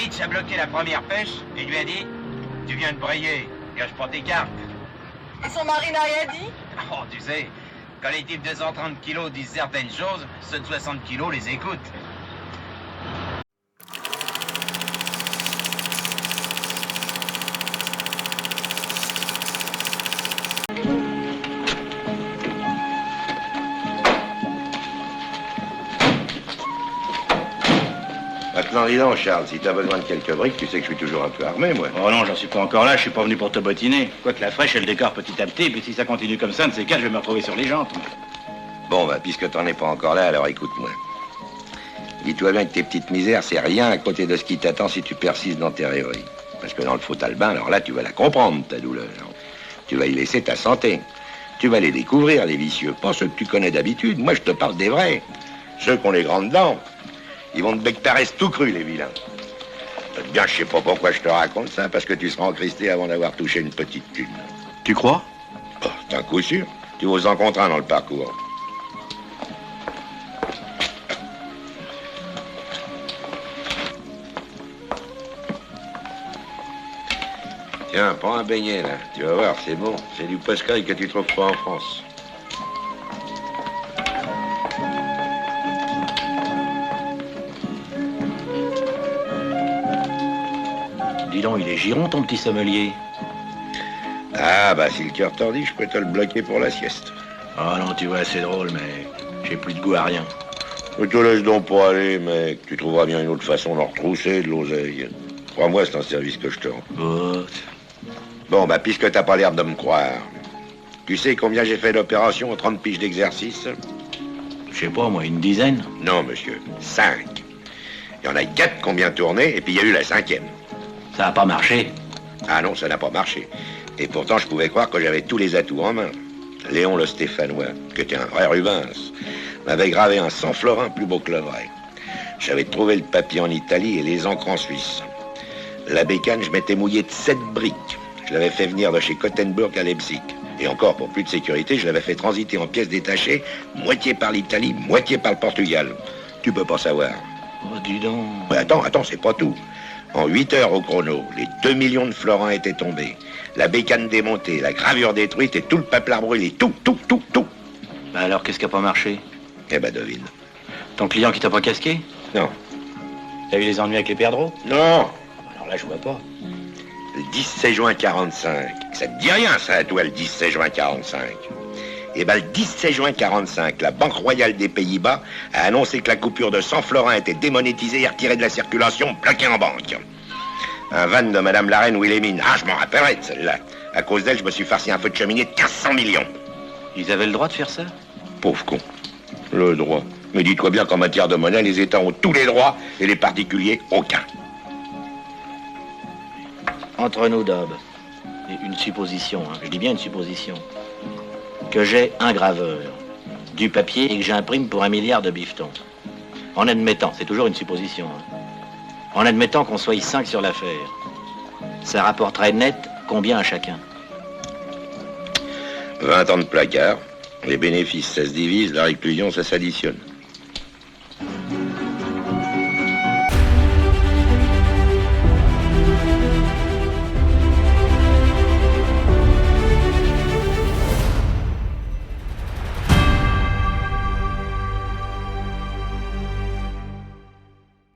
Mitch a bloqué la première pêche et lui a dit « Tu viens de brayer, gage pas tes cartes. » Et son mari n'a rien dit? Oh, tu sais, quand les types de 130 kilos disent certaines choses, ceux de 60 kilos les écoutent. Maintenant, dis donc, Charles, si t'as besoin de quelques briques, tu sais que je suis toujours un peu armé, moi. Oh non, j'en suis pas encore là, je suis pas venu pour te bottiner. Quoique la fraîche, elle décore petit à petit, puis si ça continue comme ça, de ces cas, je vais me retrouver sur les jantes. Bon, bah, puisque t'en es pas encore là, alors écoute-moi. Dis-toi bien que tes petites misères, c'est rien à côté de ce qui t'attend si tu persistes dans tes rêveries. Parce que dans le faute albin, alors là, tu vas la comprendre, ta douleur. Tu vas y laisser ta santé. Tu vas les découvrir, les vicieux. Pas ceux que tu connais d'habitude. Moi, je te parle des vrais. Ceux qui ont les grandes dents. Ils vont te bectarer tout cru, les vilains. Bien, je sais pas pourquoi je te raconte ça, parce que tu seras encristé avant d'avoir touché une petite thune. Tu crois? Oh, c'est un coup sûr. Tu vas en rencontrer un dans le parcours. Tiens, prends un beignet, là. Tu vas voir, c'est bon. C'est du Pascal que tu trouves pas en France. Dis donc, il est giron, ton petit sommelier. Ah, bah, si le cœur t'en dit, je peux te le bloquer pour la sieste. Oh non, tu vois, c'est drôle, mais j'ai plus de goût à rien. Ne te laisse donc pas aller, mec. Tu trouveras bien une autre façon d'en retrousser de l'oseille. Crois-moi, c'est un service que je te rends. Oh. Bon, bah, puisque t'as pas l'air de me croire, tu sais combien j'ai fait d'opérations en 30 piges d'exercice? Je sais pas, moi, une dizaine? Non, monsieur, 5. Il y en a 4 qui ont bien tourné, et puis il y a eu la 5e. Ça a pas marché. Ah non, ça n'a pas marché. Et pourtant, je pouvais croire que j'avais tous les atouts en main. Léon le Stéphanois, qui était un vrai Rubens, m'avait gravé un 100 florins plus beau que le vrai. J'avais trouvé le papier en Italie et les encres en Suisse. La bécane, je m'étais mouillé de 7 briques. Je l'avais fait venir de chez Kottenburg à Leipzig. Et encore, pour plus de sécurité, je l'avais fait transiter en pièces détachées, moitié par l'Italie, moitié par le Portugal. Tu peux pas savoir. Oh, dis donc. Mais attends, c'est pas tout. En 8 heures au chrono, les 2 millions de florins étaient tombés. La bécane démontée, la gravure détruite et tout le papier brûlé. Tout. Bah alors, qu'est-ce qui a pas marché? Eh ben, devine. Ton client qui t'a pas casqué? Non. T'as eu des ennuis avec les perdreaux? Non. Alors là, je vois pas. Le 17 juin 45. Ça te dit rien, ça, toi, le 17 juin 45. Eh ben, le 17 juin 45, la Banque Royale des Pays-Bas a annoncé que la coupure de 100 florins était démonétisée et retirée de la circulation, bloquée en banque. Un van de Madame la Reine Wilhelmine. Ah, je m'en rappellerai de celle-là. À cause d'elle, je me suis farci un feu de cheminée de 1500 millions. Ils avaient le droit de faire ça? Pauvre con. Le droit. Mais dis-toi bien qu'en matière de monnaie, les États ont tous les droits et les particuliers, aucun. Entre nous, Dob, une supposition, hein, je dis bien une supposition, que j'ai un graveur, du papier et que j'imprime pour 1 milliard de bifetons. En admettant, c'est toujours une supposition, hein, en admettant qu'on soit 5 sur l'affaire, ça rapporterait net combien à chacun? 20 ans de placard, les bénéfices ça se divise, la réclusion ça s'additionne.